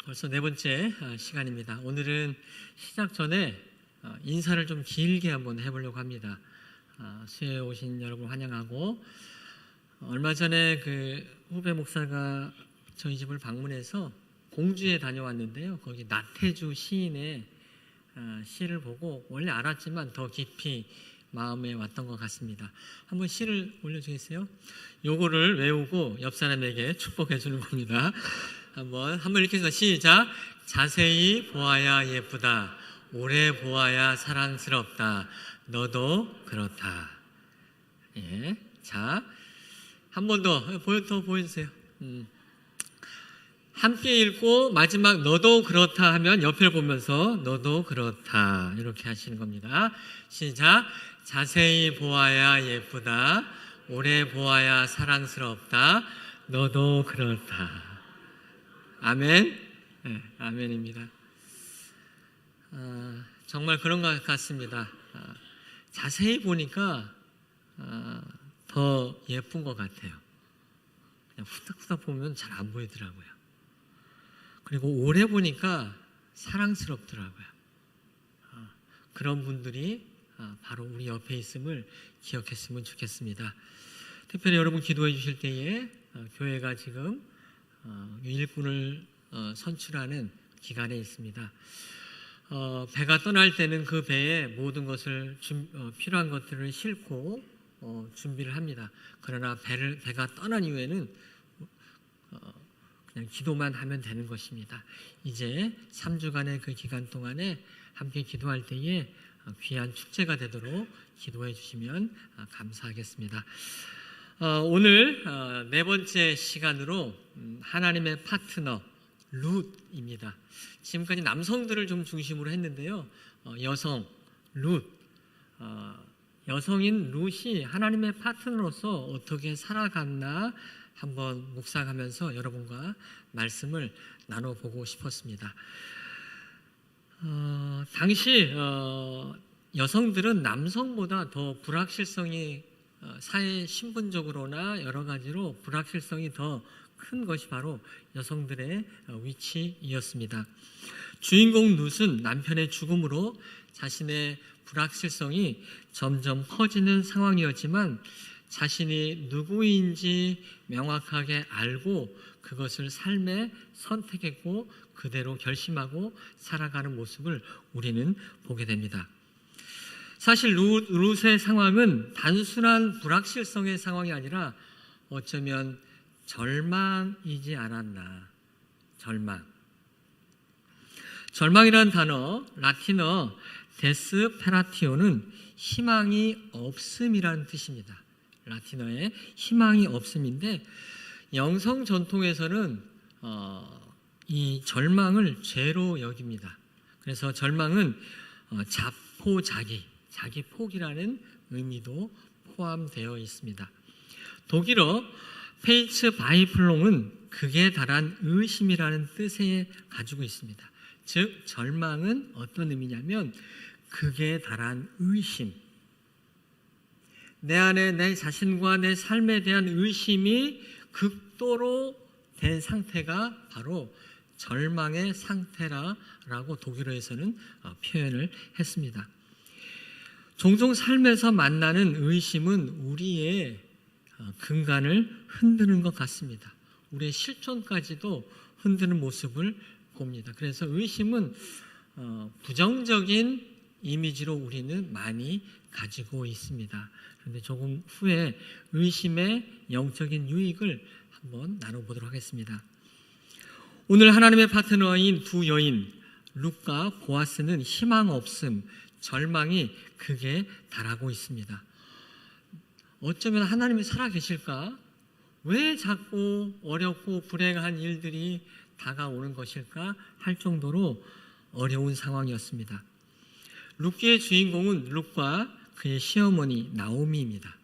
벌써 네 번째 시간입니다. 오늘은 시작 전에 인사를 좀 길게 한번 해보려고 합니다. 수요일에 오신 여러분 환영하고, 얼마 전에 그 후배 목사가 저희 집을 방문해서 공주에 다녀왔는데요. 거기 나태주 시인의 시를 보고 원래 알았지만 더 깊이 마음에 왔던 것 같습니다. 한번 시를 올려주겠어요? 요거를 외우고 옆 사람에게 축복해 주는 겁니다. 한번 읽겠습니다. 시작. 자세히 보아야 예쁘다. 오래 보아야 사랑스럽다. 너도 그렇다. 예. 자, 한 번 더 보여주세요. 함께 읽고 마지막 너도 그렇다 하면 옆을 보면서 너도 그렇다 이렇게 하시는 겁니다. 시작. 자세히 보아야 예쁘다. 오래 보아야 사랑스럽다. 너도 그렇다. 아멘. 네, 아멘입니다. 정말 그런 것 같습니다. 자세히 보니까 더 예쁜 것 같아요. 그냥 후닥후닥 보면 잘 안 보이더라고요. 그리고 오래 보니까 사랑스럽더라고요. 그런 분들이 바로 우리 옆에 있음을 기억했으면 좋겠습니다. 특별히 여러분 기도해 주실 때에 교회가 지금 일꾼을 선출하는 기간에 있습니다. 배가 떠날 때는 그 배에 모든 것을 필요한 것들을 싣고 준비를 합니다. 그러나 배가 떠난 이후에는 그냥 기도만 하면 되는 것입니다. 이제 3주간의 그 기간 동안에 함께 기도할 때에 귀한 축제가 되도록 기도해 주시면 감사하겠습니다. 오늘 네 번째 시간으로 하나님의 파트너 룻입니다. 지금까지 남성들을 좀 중심으로 했는데요. 여성 룻, 여성인 룻이 하나님의 파트너로서 어떻게 살아갔나 한번 묵상하면서 여러분과 말씀을 나눠보고 싶었습니다. 당시 여성들은 남성보다 더 불확실성이 사회 신분적으로나 여러 가지로 불확실성이 더 큰 것이 바로 여성들의 위치이었습니다. 주인공 룻은 남편의 죽음으로 자신의 불확실성이 점점 커지는 상황이었지만 자신이 누구인지 명확하게 알고 그것을 삶에 선택했고 그대로 결심하고 살아가는 모습을 우리는 보게 됩니다. 사실 룻의 상황은 단순한 불확실성의 상황이 아니라 어쩌면 절망이지 않았나. 절망이라는 단어, 라틴어 데스페라티오는 희망이 없음이라는 뜻입니다. 라틴어의 희망이 없음인데 영성 전통에서는 이 절망을 죄로 여깁니다. 그래서 절망은 자기 포기라는 의미도 포함되어 있습니다. 독일어 페이츠 바이플롱은 극에 달한 의심이라는 뜻을 가지고 있습니다. 즉 절망은 어떤 의미냐면 극에 달한 의심, 내 안에 내 자신과 내 삶에 대한 의심이 극도로 된 상태가 바로 절망의 상태라고 독일어에서는 표현을 했습니다. 종종 삶에서 만나는 의심은 우리의 근간을 흔드는 것 같습니다. 우리의 실존까지도 흔드는 모습을 봅니다. 그래서 의심은 부정적인 이미지로 우리는 많이 가지고 있습니다. 그런데 조금 후에 의심의 영적인 유익을 한번 나눠보도록 하겠습니다. 오늘 하나님의 파트너인 두 여인 룻과 보아스는 희망 없음, 절망이 극에 달하고 있습니다. 어쩌면 하나님이 살아계실까? 왜 자꾸 어렵고 불행한 일들이 다가오는 것일까? 할 정도로 어려운 상황이었습니다. 룻기의 주인공은 룻과 그의 시어머니 나오미입니다.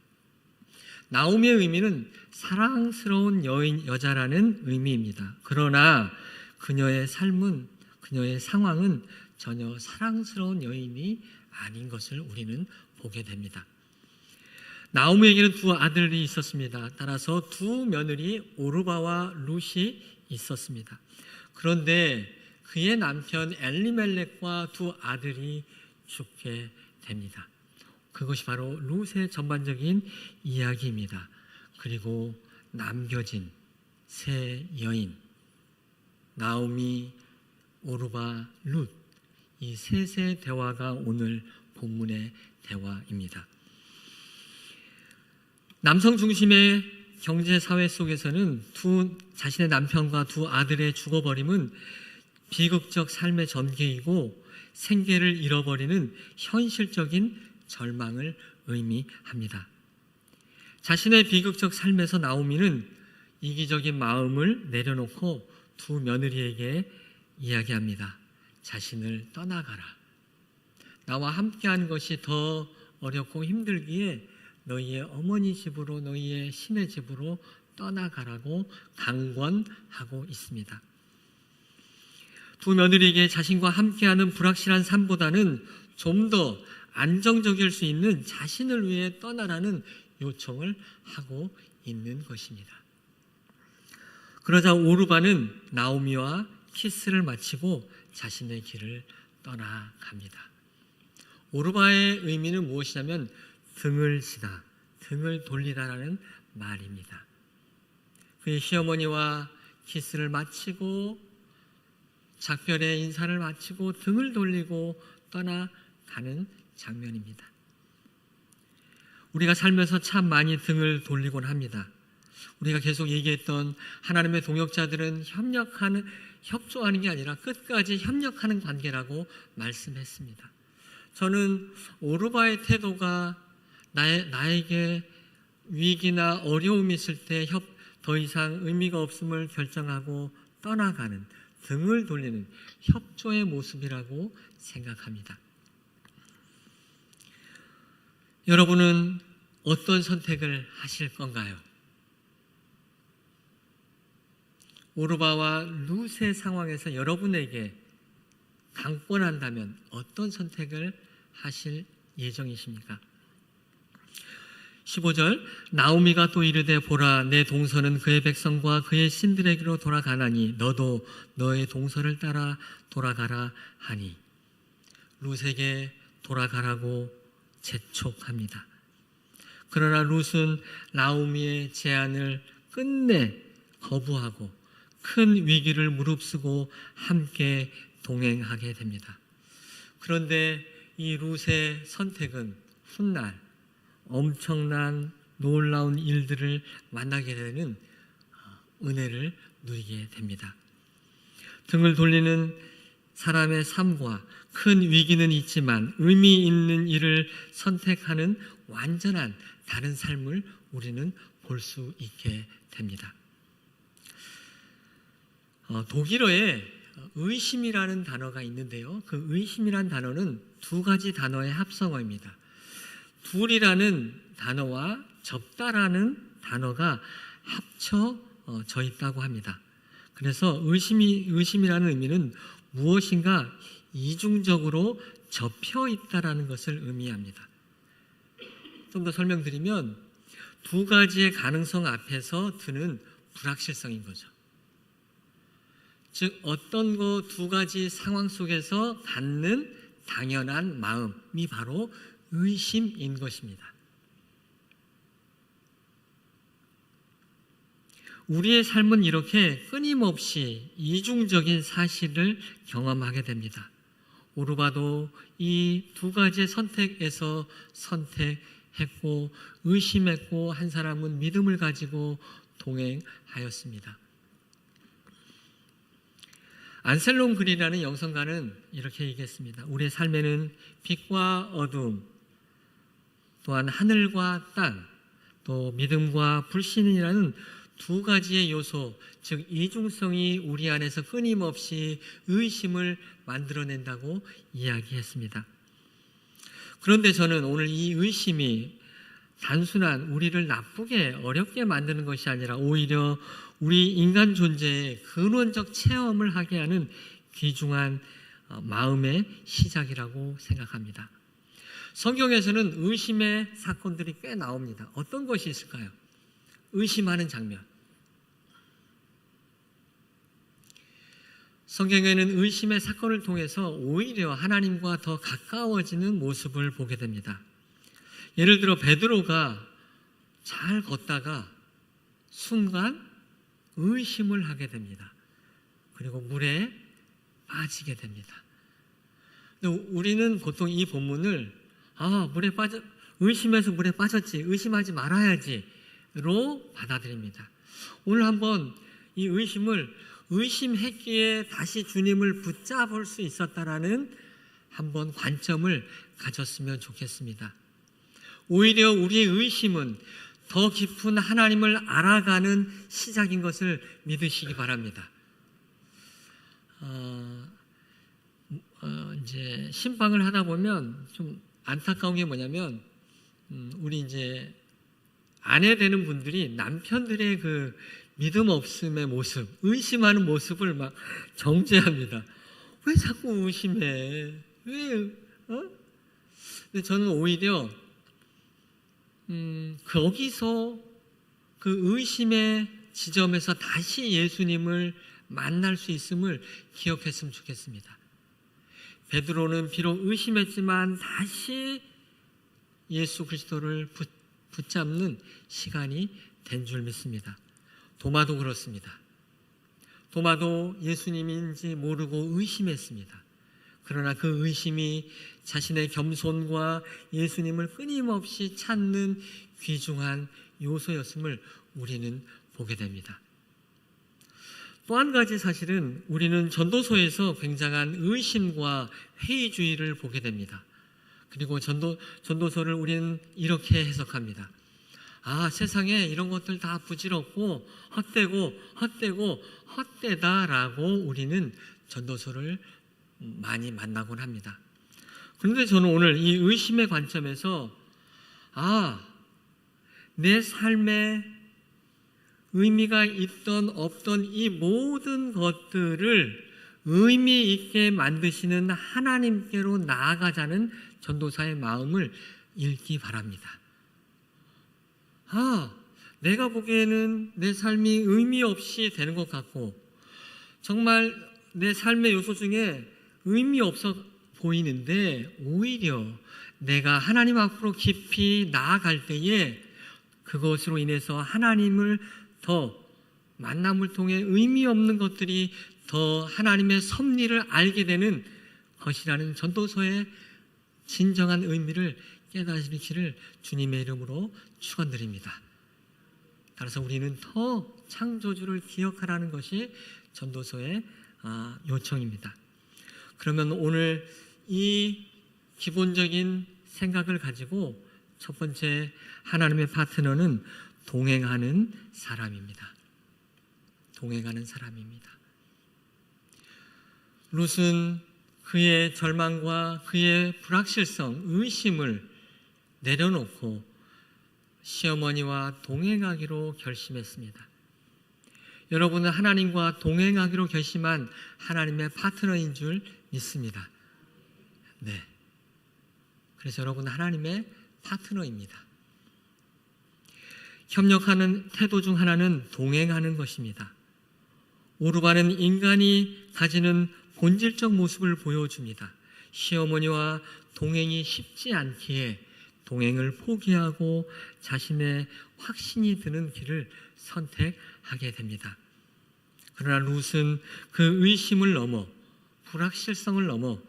나오미의 의미는 사랑스러운 여자라는 의미입니다. 그러나 그녀의 상황은 전혀 사랑스러운 여인이 아닌 것을 우리는 보게 됩니다. 나오미에게는 두 아들이 있었습니다. 따라서 두 며느리 오르바와 룻이 있었습니다. 그런데 그의 남편 엘리멜렉과 두 아들이 죽게 됩니다. 그것이 바로 룻의 전반적인 이야기입니다. 그리고 남겨진 세 여인 나오미, 오르바, 룻, 이 셋의 대화가 오늘 본문의 대화입니다. 남성 중심의 경제 사회 속에서는 자신의 남편과 두 아들의 죽어버림은 비극적 삶의 전개이고 생계를 잃어버리는 현실적인 절망을 의미합니다. 자신의 비극적 삶에서 나오미는 이기적인 마음을 내려놓고 두 며느리에게 이야기합니다. 자신을 떠나가라. 나와 함께한 것이 더 어렵고 힘들기에 너희의 어머니 집으로, 너희의 신의 집으로 떠나가라고 강권하고 있습니다. 두 며느리에게 자신과 함께하는 불확실한 삶보다는 좀 더 안정적일 수 있는 자신을 위해 떠나라는 요청을 하고 있는 것입니다. 그러자 오르바는 나오미와 키스를 마치고 자신의 길을 떠나갑니다. 오르바의 의미는 무엇이냐면 등을 지다, 등을 돌리다라는 말입니다. 그의 시어머니와 키스를 마치고 작별의 인사를 마치고 등을 돌리고 떠나가는 장면입니다. 우리가 살면서 참 많이 등을 돌리곤 합니다. 우리가 계속 얘기했던 하나님의 동역자들은 협조하는 게 아니라 끝까지 협력하는 관계라고 말씀했습니다. 저는 오르바의 태도가 나에게 위기나 어려움이 있을 때 더 이상 의미가 없음을 결정하고 떠나가는, 등을 돌리는 협조의 모습이라고 생각합니다. 여러분은 어떤 선택을 하실 건가요? 오르바와 룻의 상황에서 여러분에게 강권한다면 어떤 선택을 하실 예정이십니까? 15절 나오미가 또 이르되 보라 내 동서는 그의 백성과 그의 신들에게로 돌아가나니 너도 너의 동서를 따라 돌아가라 하니 룻에게 돌아가라고 재촉합니다. 그러나 룻은 나오미의 제안을 끝내 거부하고 큰 위기를 무릅쓰고 함께 동행하게 됩니다. 그런데 이 룻의 선택은 훗날 엄청난 놀라운 일들을 만나게 되는 은혜를 누리게 됩니다. 등을 돌리는 사람의 삶과 큰 위기는 있지만 의미 있는 일을 선택하는 완전한 다른 삶을 우리는 볼 수 있게 됩니다. 독일어에 의심이라는 단어가 있는데요. 그 의심이라는 단어는 두 가지 단어의 합성어입니다. 둘이라는 단어와 접다라는 단어가 합쳐져 있다고 합니다. 그래서 의심이라는 의미는 무엇인가 이중적으로 접혀 있다라는 것을 의미합니다. 좀 더 설명드리면 두 가지의 가능성 앞에서 드는 불확실성인 거죠. 즉 어떤 두 가지 상황 속에서 갖는 당연한 마음이 바로 의심인 것입니다. 우리의 삶은 이렇게 끊임없이 이중적인 사실을 경험하게 됩니다. 오르바도 이 두 가지의 선택에서 선택했고 의심했고 한 사람은 믿음을 가지고 동행하였습니다. 안셀롬 그리라는 영성가는 이렇게 얘기했습니다. 우리의 삶에는 빛과 어둠, 또한 하늘과 땅, 또 믿음과 불신이라는 두 가지의 요소, 즉 이중성이 우리 안에서 끊임없이 의심을 만들어낸다고 이야기했습니다. 그런데 저는 오늘 이 의심이 단순한 우리를 나쁘게 어렵게 만드는 것이 아니라 오히려 우리 인간 존재의 근원적 체험을 하게 하는 귀중한 마음의 시작이라고 생각합니다. 성경에서는 의심의 사건들이 꽤 나옵니다. 어떤 것이 있을까요? 의심하는 장면. 성경에는 의심의 사건을 통해서 오히려 하나님과 더 가까워지는 모습을 보게 됩니다. 예를 들어 베드로가 잘 걷다가 순간 의심을 하게 됩니다. 그리고 물에 빠지게 됩니다. 근데 우리는 보통 이 본문을 의심해서 물에 빠졌지, 의심하지 말아야지로 받아들입니다. 오늘 한번 이 의심을 의심했기에 다시 주님을 붙잡을 수 있었다라는 한번 관점을 가졌으면 좋겠습니다. 오히려 우리의 의심은 더 깊은 하나님을 알아가는 시작인 것을 믿으시기 바랍니다. 이제 신방을 하다 보면 좀 안타까운 게 뭐냐면 우리 이제 아내 되는 분들이 남편들의 그 믿음 없음의 모습, 의심하는 모습을 막 정죄합니다. 왜 자꾸 의심해? 왜? 근데 저는 오히려 거기서 그 의심의 지점에서 다시 예수님을 만날 수 있음을 기억했으면 좋겠습니다. 베드로는 비록 의심했지만 다시 예수 그리스도를 붙잡는 시간이 된 줄 믿습니다. 도마도 그렇습니다. 도마도 예수님인지 모르고 의심했습니다. 그러나 그 의심이 자신의 겸손과 예수님을 끊임없이 찾는 귀중한 요소였음을 우리는 보게 됩니다. 또 한 가지 사실은 우리는 전도서에서 굉장한 의심과 회의주의를 보게 됩니다. 그리고 전도서를 우리는 이렇게 해석합니다. 세상에 이런 것들 다 부질없고 헛되다라고 우리는 전도서를 많이 만나곤 합니다. 그런데 저는 오늘 이 의심의 관점에서 내 삶에 의미가 있던 없던 이 모든 것들을 의미 있게 만드시는 하나님께로 나아가자는 전도사의 마음을 읽기 바랍니다. 내가 보기에는 내 삶이 의미 없이 되는 것 같고 정말 내 삶의 요소 중에 의미 없어 보이는데 오히려 내가 하나님 앞으로 깊이 나아갈 때에 그것으로 인해서 하나님을 더 만남을 통해 의미 없는 것들이 더 하나님의 섭리를 알게 되는 것이라는 전도서의 진정한 의미를 깨달으시기를 주님의 이름으로 축원드립니다. 따라서 우리는 더 창조주를 기억하라는 것이 전도서의 요청입니다. 그러면 오늘 이 기본적인 생각을 가지고 첫 번째 하나님의 파트너는 동행하는 사람입니다. 동행하는 사람입니다. 룻은 그의 절망과 그의 불확실성, 의심을 내려놓고 시어머니와 동행하기로 결심했습니다. 여러분은 하나님과 동행하기로 결심한 하나님의 파트너인 줄 믿습니다. 네. 그래서 여러분은 하나님의 파트너입니다. 협력하는 태도 중 하나는 동행하는 것입니다. 오르반은 인간이 가지는 본질적 모습을 보여줍니다. 시어머니와 동행이 쉽지 않기에 동행을 포기하고 자신의 확신이 드는 길을 선택하게 됩니다. 그러나 룻은 그 의심을 넘어 불확실성을 넘어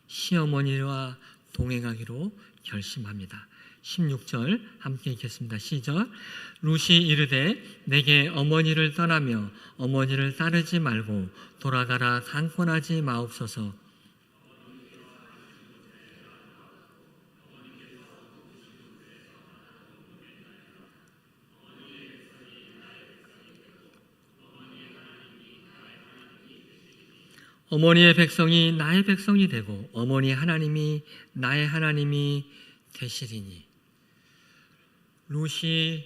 시어머니와 동행하기로 결심합니다. 16절 함께 읽겠습니다. 시작. 룻이 이르되 내게 어머니를 떠나며 어머니를 따르지 말고 돌아가라 강권하지 마옵소서. 어머니의 백성이 나의 백성이 되고 어머니 하나님이 나의 하나님이 되시리니. 룻이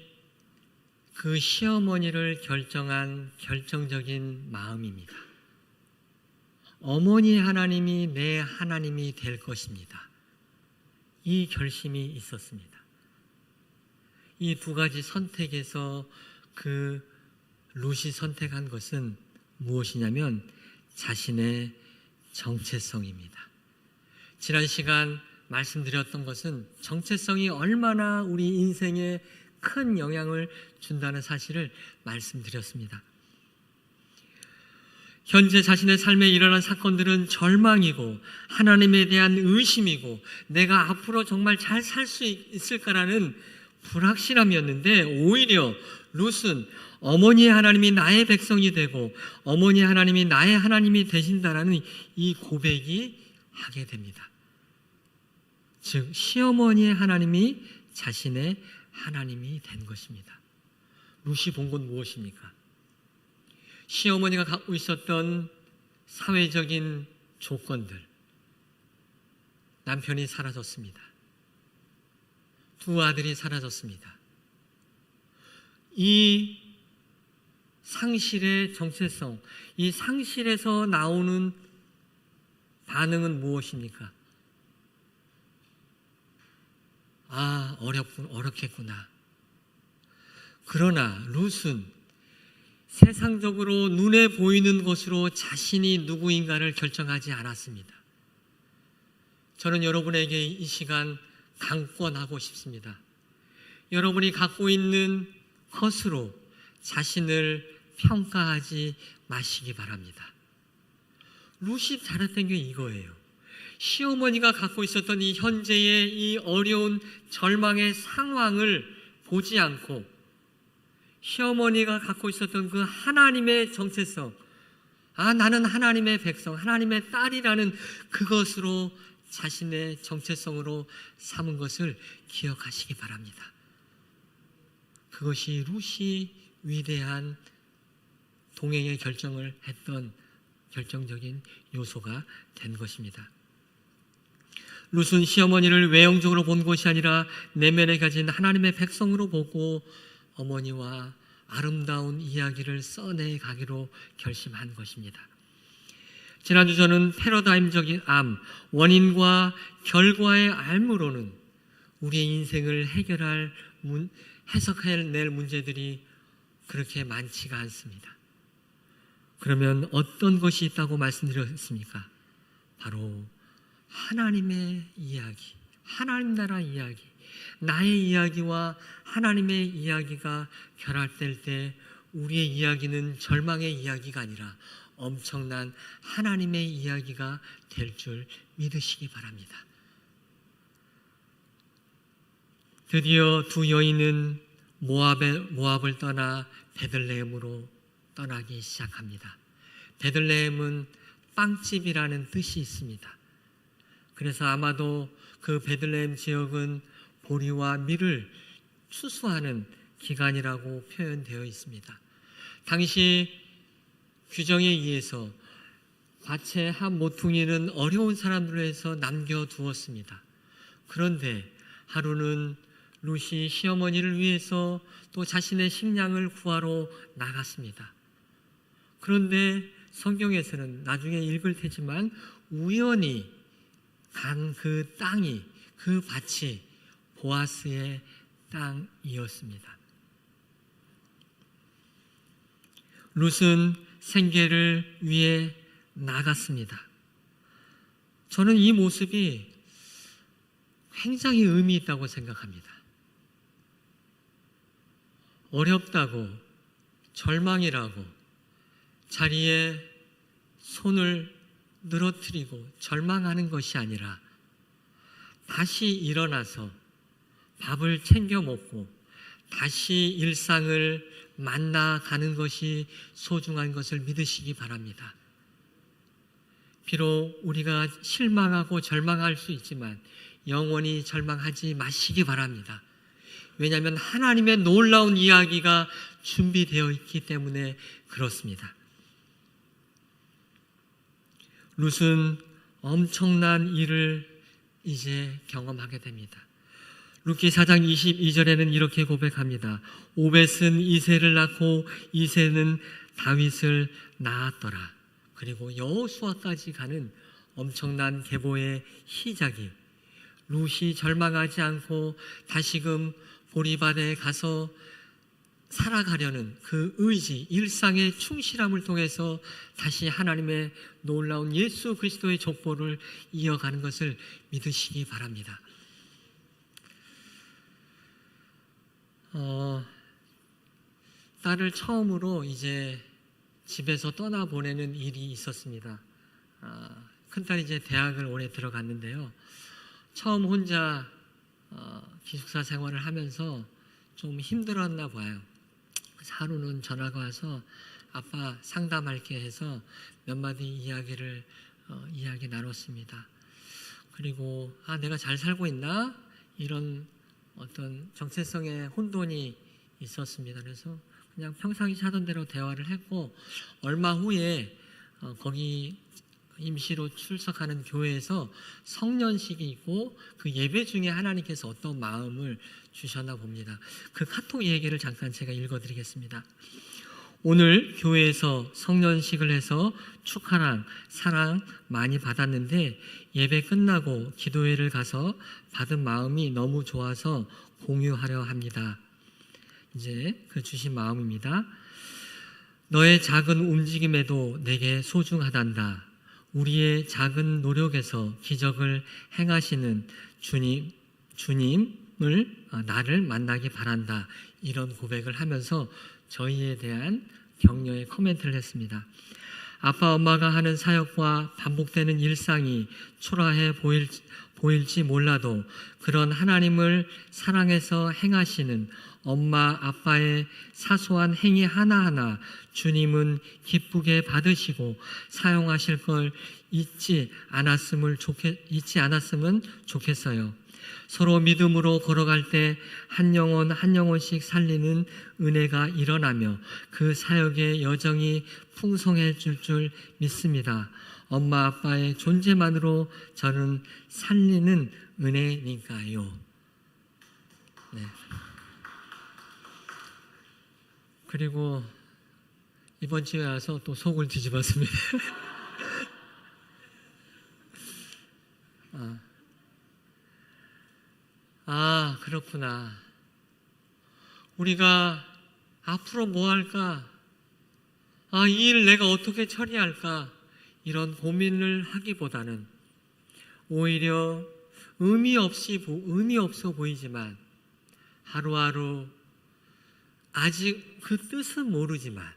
그 시어머니를 결정한 결정적인 마음입니다. 어머니 하나님이 내 하나님이 될 것입니다. 이 결심이 있었습니다. 이 두 가지 선택에서 그 룻이 선택한 것은 무엇이냐면 자신의 정체성입니다. 지난 시간 말씀드렸던 것은 정체성이 얼마나 우리 인생에 큰 영향을 준다는 사실을 말씀드렸습니다. 현재 자신의 삶에 일어난 사건들은 절망이고 하나님에 대한 의심이고 내가 앞으로 정말 잘 살 수 있을까라는 불확실함이었는데, 오히려 룻은 어머니의 하나님이 나의 백성이 되고 어머니의 하나님이 나의 하나님이 되신다라는 이 고백이 하게 됩니다. 즉 시어머니의 하나님이 자신의 하나님이 된 것입니다. 룻이 본 건 무엇입니까? 시어머니가 갖고 있었던 사회적인 조건들, 남편이 사라졌습니다. 두 아들이 사라졌습니다. 이 상실의 정체성, 이 상실에서 나오는 반응은 무엇입니까? 어렵겠구나. 그러나 룻은 세상적으로 눈에 보이는 것으로 자신이 누구인가를 결정하지 않았습니다. 저는 여러분에게 이 시간 강권하고 싶습니다. 여러분이 갖고 있는 것으로 자신을 평가하지 마시기 바랍니다. 룻이 잘했던 게 이거예요. 시어머니가 갖고 있었던 이 현재의 이 어려운 절망의 상황을 보지 않고 시어머니가 갖고 있었던 그 하나님의 정체성, 나는 하나님의 백성, 하나님의 딸이라는 그것으로 자신의 정체성으로 삼은 것을 기억하시기 바랍니다. 그것이 룻이 위대한 동행의 결정을 했던 결정적인 요소가 된 것입니다. 룻은 시어머니를 외형적으로 본 것이 아니라 내면에 가진 하나님의 백성으로 보고 어머니와 아름다운 이야기를 써내 가기로 결심한 것입니다. 지난주 저는 패러다임적인 암, 원인과 결과의 알무로는 우리의 인생을 해석해낼 문제들이 그렇게 많지가 않습니다. 그러면 어떤 것이 있다고 말씀드렸습니까? 바로 하나님의 이야기, 하나님 나라 이야기, 나의 이야기와 하나님의 이야기가 결합될 때 우리의 이야기는 절망의 이야기가 아니라 엄청난 하나님의 이야기가 될 줄 믿으시기 바랍니다. 드디어 두 여인은 모압을 떠나 베들레헴으로 떠나기 시작합니다. 베들레헴은 빵집이라는 뜻이 있습니다. 그래서 아마도 그 베들레헴 지역은 보리와 밀을 추수하는 기간이라고 표현되어 있습니다. 당시 규정에 의해서 밭의 한 모퉁이는 어려운 사람들로 해서 남겨두었습니다. 그런데 하루는 룻이 시어머니를 위해서 또 자신의 식량을 구하러 나갔습니다. 그런데 성경에서는 나중에 읽을 테지만 우연히 간 그 땅이, 그 밭이 보아스의 땅이었습니다. 룻은 생계를 위해 나갔습니다. 저는 이 모습이 굉장히 의미 있다고 생각합니다. 어렵다고, 절망이라고 자리에 손을 늘어뜨리고 절망하는 것이 아니라 다시 일어나서 밥을 챙겨 먹고 다시 일상을 만나가는 것이 소중한 것을 믿으시기 바랍니다. 비록 우리가 실망하고 절망할 수 있지만 영원히 절망하지 마시기 바랍니다. 왜냐하면 하나님의 놀라운 이야기가 준비되어 있기 때문에 그렇습니다. 룻은 엄청난 일을 이제 경험하게 됩니다. 룻기 4장 22절에는 이렇게 고백합니다. 오벳은 이새를 낳고 이새는 다윗을 낳았더라. 그리고 여호수아까지 가는 엄청난 계보의 시작이, 룻이 절망하지 않고 다시금 보리밭에 가서 살아가려는 그 의지, 일상의 충실함을 통해서 다시 하나님의 놀라운 예수 그리스도의 족보를 이어가는 것을 믿으시기 바랍니다. 딸을 처음으로 이제 집에서 떠나보내는 일이 있었습니다. 큰딸이 이제 대학을 올해 들어갔는데요. 처음 혼자 기숙사 생활을 하면서 좀 힘들었나 봐요. 하루는 전화가 와서 아빠 상담할게 해서 몇 마디 이야기 나눴습니다. 그리고 내가 잘 살고 있나? 이런 어떤 정체성의 혼돈이 있었습니다. 그래서 그냥 평상시 하던 대로 대화를 했고, 얼마 후에 거기 임시로 출석하는 교회에서 성년식이 있고 그 예배 중에 하나님께서 어떤 마음을 주셨나 봅니다. 그 카톡 얘기를 잠깐 제가 읽어드리겠습니다. 오늘 교회에서 성년식을 해서 축하랑 사랑 많이 받았는데 예배 끝나고 기도회를 가서 받은 마음이 너무 좋아서 공유하려 합니다. 이제 그 주신 마음입니다. 너의 작은 움직임에도 내게 소중하단다. 우리의 작은 노력에서 기적을 행하시는 주님을 나를 만나기 바란다. 이런 고백을 하면서 저희에 대한 격려의 코멘트를 했습니다. 아빠 엄마가 하는 사역과 반복되는 일상이 초라해 보일지 몰라도 그런 하나님을 사랑해서 행하시는 엄마 아빠의 사소한 행위 하나하나 주님은 기쁘게 받으시고 사용하실 걸 잊지 않았으면 좋겠어요. 서로 믿음으로 걸어갈 때 한 영혼 한 영혼씩 살리는 은혜가 일어나며 그 사역의 여정이 풍성해질 줄 믿습니다. 엄마 아빠의 존재만으로 저는 살리는 은혜니까요. 네. 그리고 이번 주에 와서 또 속을 뒤집었습니다. 그렇구나. 우리가 앞으로 뭐 할까? 이 일 내가 어떻게 처리할까? 이런 고민을 하기보다는 오히려 의미 없어 보이지만 하루하루 아직 그 뜻은 모르지만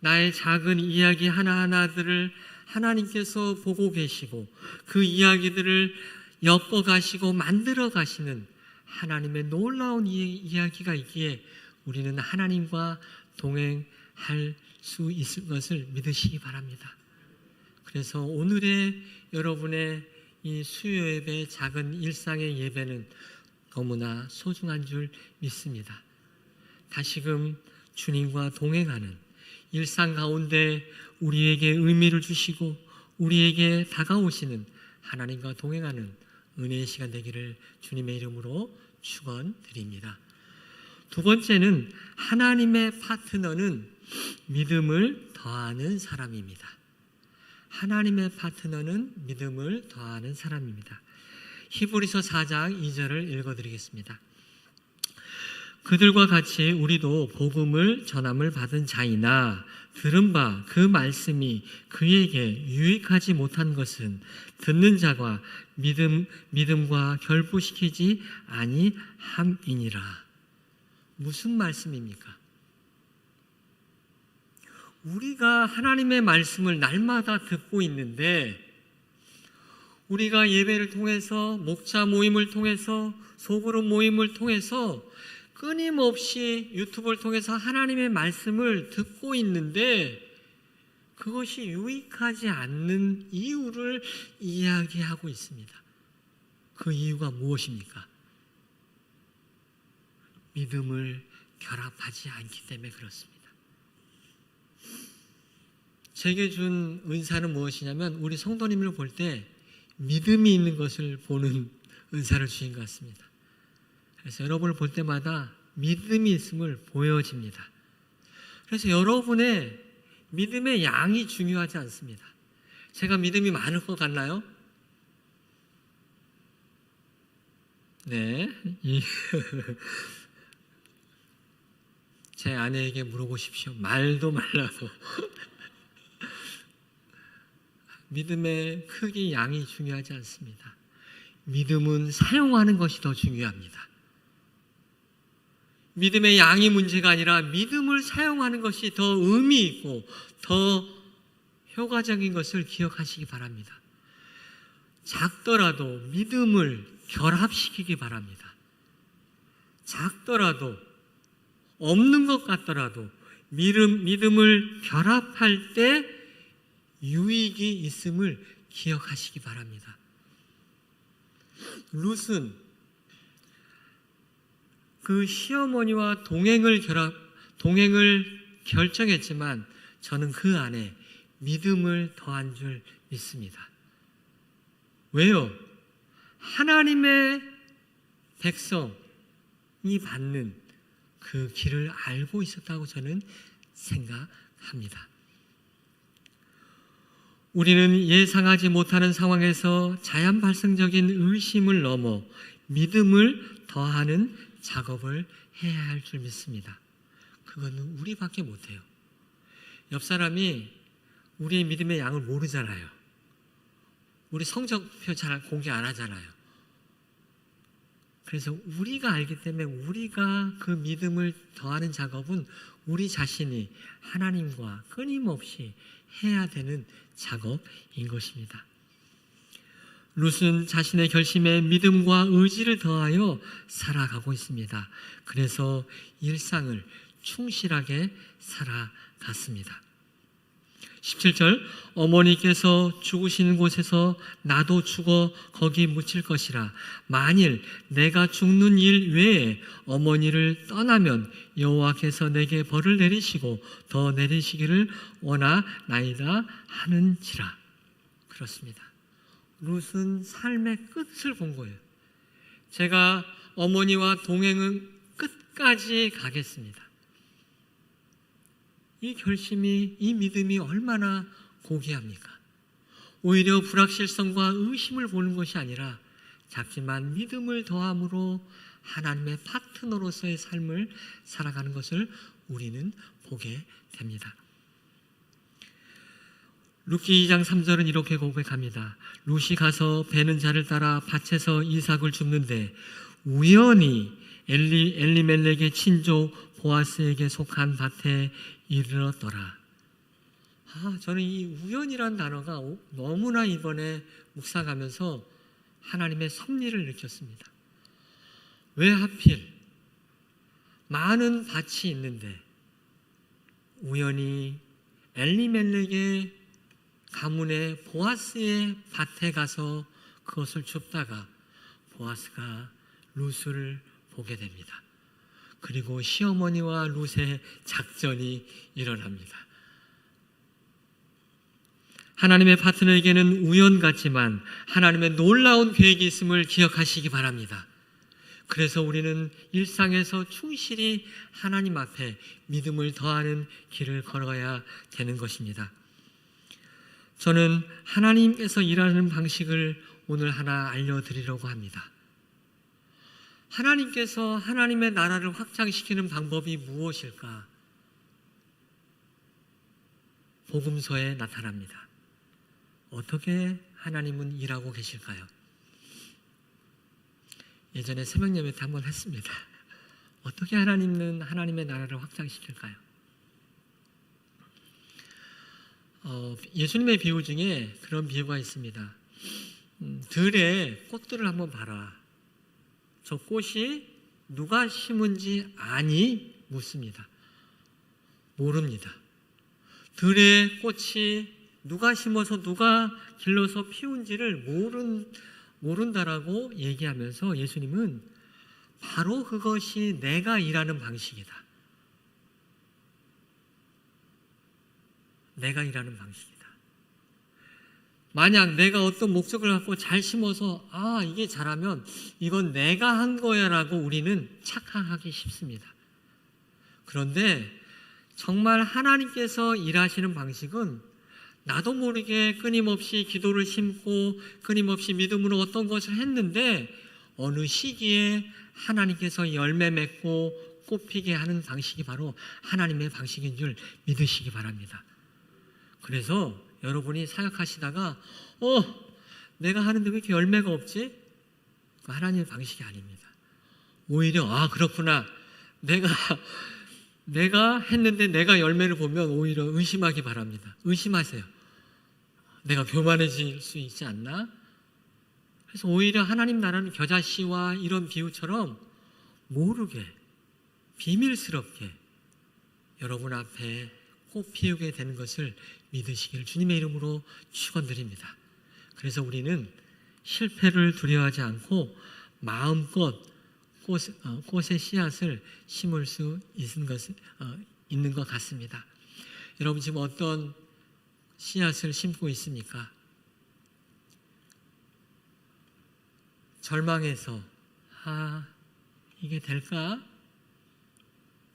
나의 작은 이야기 하나하나들을 하나님께서 보고 계시고 그 이야기들을 엮어가시고 만들어가시는 하나님의 놀라운 이야기가 있기에 우리는 하나님과 동행할 수 있을 것을 믿으시기 바랍니다. 그래서 오늘의 여러분의 이 수요 예배, 작은 일상의 예배는 너무나 소중한 줄 믿습니다. 다시금 주님과 동행하는 일상 가운데 우리에게 의미를 주시고 우리에게 다가오시는 하나님과 동행하는 은혜의 시간 되기를 주님의 이름으로 축원드립니다. 두 번째는 하나님의 파트너는 믿음을 더하는 사람입니다. 하나님의 파트너는 믿음을 더하는 사람입니다. 히브리서 4장 2절을 읽어드리겠습니다. 그들과 같이 우리도 복음을 전함을 받은 자이나 들은 바 그 말씀이 그에게 유익하지 못한 것은 듣는 자가 믿음과 결부시키지 아니함이니라. 무슨 말씀입니까? 우리가 하나님의 말씀을 날마다 듣고 있는데 우리가 예배를 통해서 목자 모임을 통해서 소그룹 모임을 통해서 끊임없이 유튜브를 통해서 하나님의 말씀을 듣고 있는데 그것이 유익하지 않는 이유를 이야기하고 있습니다. 그 이유가 무엇입니까? 믿음을 결합하지 않기 때문에 그렇습니다. 제게 준 은사는 무엇이냐면 우리 성도님을 볼 때 믿음이 있는 것을 보는 은사를 주신 것 같습니다. 그래서 여러분을 볼 때마다 믿음이 있음을 보여집니다. 그래서 여러분의 믿음의 양이 중요하지 않습니다. 제가 믿음이 많을 것 같나요? 네. 제 아내에게 물어보십시오. 말도 말라고. 믿음의 크기, 양이 중요하지 않습니다. 믿음은 사용하는 것이 더 중요합니다. 믿음의 양이 문제가 아니라 믿음을 사용하는 것이 더 의미 있고 더 효과적인 것을 기억하시기 바랍니다. 작더라도 믿음을 결합시키기 바랍니다. 작더라도 없는 것 같더라도 믿음을 결합할 때 유익이 있음을 기억하시기 바랍니다. 룻은 그 시어머니와 동행을 결정했지만 저는 그 안에 믿음을 더한 줄 믿습니다. 왜요? 하나님의 백성이 받는 그 길을 알고 있었다고 저는 생각합니다. 우리는 예상하지 못하는 상황에서 자연 발생적인 의심을 넘어 믿음을 더하는 작업을 해야 할 줄 믿습니다. 그거는 우리밖에 못해요. 옆 사람이 우리의 믿음의 양을 모르잖아요. 우리 성적표 잘 공개 안 하잖아요. 그래서 우리가 알기 때문에 우리가 그 믿음을 더하는 작업은 우리 자신이 하나님과 끊임없이 해야 되는 작업인 것입니다. 룻은 자신의 결심에 믿음과 의지를 더하여 살아가고 있습니다. 그래서 일상을 충실하게 살아갔습니다. 17절, 어머니께서 죽으시는 곳에서 나도 죽어 거기 묻힐 것이라. 만일 내가 죽는 일 외에 어머니를 떠나면 여호와께서 내게 벌을 내리시고 더 내리시기를 원하나이다 하는지라. 그렇습니다. 룻은 삶의 끝을 본 거예요. 제가 어머니와 동행은 끝까지 가겠습니다. 이 결심이, 이 믿음이 얼마나 고귀합니까? 오히려 불확실성과 의심을 보는 것이 아니라 작지만 믿음을 더함으로 하나님의 파트너로서의 삶을 살아가는 것을 우리는 보게 됩니다. 룻기 2장 3절은 이렇게 고백합니다. 룻이 가서 베는 자를 따라 밭에서 이삭을 줍는데 우연히 엘리멜렉의 친족 보아스에게 속한 밭에 이르렀더라. 저는 이 우연이라는 단어가 너무나 이번에 묵상하면서 하나님의 섭리를 느꼈습니다. 왜 하필 많은 밭이 있는데 우연히 엘리멜렉의 가문의 보아스의 밭에 가서 그것을 줍다가 보아스가 룻을 보게 됩니다. 그리고 시어머니와 룻의 작전이 일어납니다. 하나님의 파트너에게는 우연 같지만 하나님의 놀라운 계획이 있음을 기억하시기 바랍니다. 그래서 우리는 일상에서 충실히 하나님 앞에 믿음을 더하는 길을 걸어야 되는 것입니다. 저는 하나님께서 일하는 방식을 오늘 하나 알려드리려고 합니다. 하나님께서 하나님의 나라를 확장시키는 방법이 무엇일까? 복음서에 나타납니다. 어떻게 하나님은 일하고 계실까요? 예전에 새벽예배 때 한번 했습니다. 어떻게 하나님은 하나님의 나라를 확장시킬까요? 예수님의 비유 중에 그런 비유가 있습니다. 들에 꽃들을 한번 봐라. 저 꽃이 누가 심은지 아니? 묻습니다. 모릅니다. 들에 꽃이 누가 심어서 누가 길러서 피운지를 모른다라고 얘기하면서 예수님은 바로 그것이 내가 일하는 방식이다. 내가 일하는 방식이다. 만약 내가 어떤 목적을 갖고 잘 심어서 이게 자라면 이건 내가 한 거야 라고 우리는 착각하기 쉽습니다. 그런데 정말 하나님께서 일하시는 방식은 나도 모르게 끊임없이 기도를 심고 끊임없이 믿음으로 어떤 것을 했는데 어느 시기에 하나님께서 열매 맺고 꽃피게 하는 방식이 바로 하나님의 방식인 줄 믿으시기 바랍니다. 그래서 여러분이 사역하시다가 내가 하는데 왜 이렇게 열매가 없지? 그 하나님의 방식이 아닙니다. 오히려 그렇구나. 내가 했는데 내가 열매를 보면 오히려 의심하기 바랍니다. 의심하세요. 내가 교만해질 수 있지 않나? 그래서 오히려 하나님 나라는 겨자씨와 이런 비유처럼 모르게 비밀스럽게 여러분 앞에 꽃 피우게 되는 것을 믿으시기를 주님의 이름으로 축원드립니다. 그래서 우리는 실패를 두려워하지 않고 마음껏 꽃의 씨앗을 심을 수 있는 것 같습니다. 여러분 지금 어떤 씨앗을 심고 있습니까? 절망해서 이게 될까?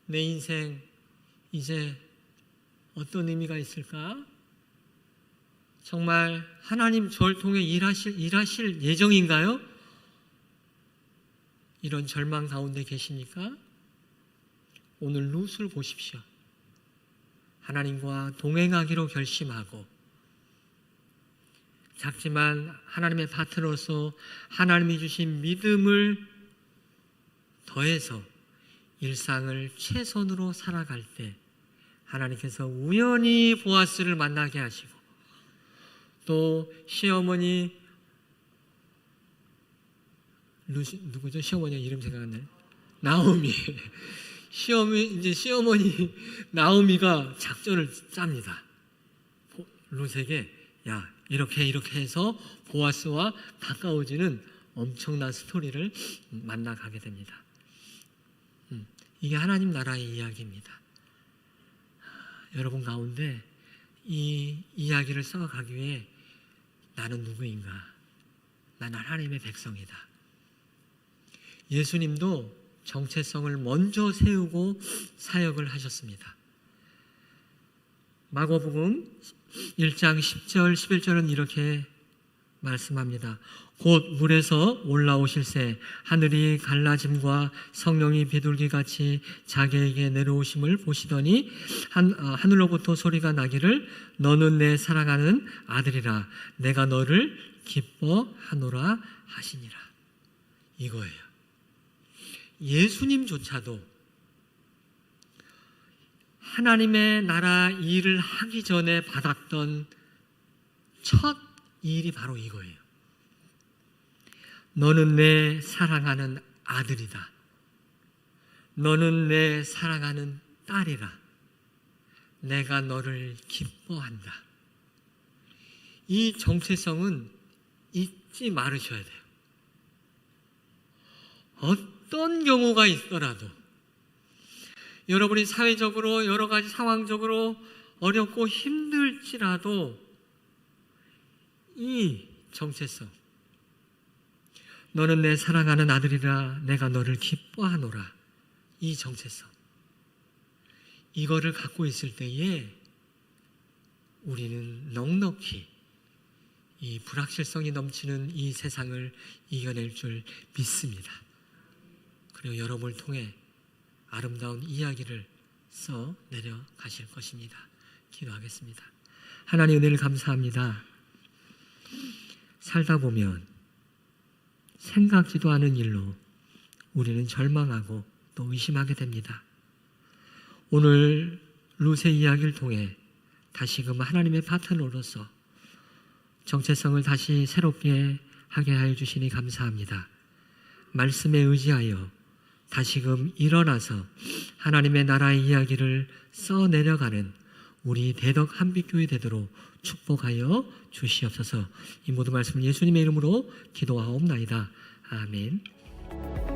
내 인생 이제 어떤 의미가 있을까? 정말 하나님 저를 통해 일하실 예정인가요? 이런 절망 가운데 계십니까? 오늘 룻을 보십시오. 하나님과 동행하기로 결심하고 작지만 하나님의 파트너로서 하나님이 주신 믿음을 더해서 일상을 최선으로 살아갈 때 하나님께서 우연히 보아스를 만나게 하시고 또 시어머니 누구죠? 시어머니 이름 생각 안 나요? 나오미. 시어머니 나오미가 작전을 짭니다. 룻에게 이렇게 해서 보아스와 가까워지는 엄청난 스토리를 만나가게 됩니다. 이게 하나님 나라의 이야기입니다. 여러분 가운데 이 이야기를 써가기 위해 나는 누구인가? 나는 하나님의 백성이다. 예수님도 정체성을 먼저 세우고 사역을 하셨습니다. 마가복음 1장 10절 11절은 이렇게 말씀합니다. 곧 물에서 올라오실새 하늘이 갈라짐과 성령이 비둘기같이 자기에게 내려오심을 보시더니 하늘로부터 소리가 나기를 너는 내 사랑하는 아들이라 내가 너를 기뻐하노라 하시니라. 이거예요. 예수님조차도 하나님의 나라 일을 하기 전에 받았던 첫 일이 바로 이거예요. 너는 내 사랑하는 아들이다. 너는 내 사랑하는 딸이라. 내가 너를 기뻐한다. 이 정체성은 잊지 말으셔야 돼요. 어떤 경우가 있더라도 여러분이 사회적으로 여러 가지 상황적으로 어렵고 힘들지라도 이 정체성, 너는 내 사랑하는 아들이라 내가 너를 기뻐하노라, 이 정체성, 이거를 갖고 있을 때에 우리는 넉넉히 이 불확실성이 넘치는 이 세상을 이겨낼 줄 믿습니다. 그리고 여러분을 통해 아름다운 이야기를 써 내려가실 것입니다. 기도하겠습니다. 하나님 은혜를 감사합니다. 살다 보면 생각지도 않은 일로 우리는 절망하고 또 의심하게 됩니다. 오늘 룻의 이야기를 통해 다시금 하나님의 파트너로서 정체성을 다시 새롭게 하게 하여 주시니 감사합니다. 말씀에 의지하여 다시금 일어나서 하나님의 나라의 이야기를 써내려가는 우리 대덕 한빛교회 되도록 축복하여 주시옵소서. 이 모든 말씀 예수님의 이름으로 기도하옵나이다. 아멘.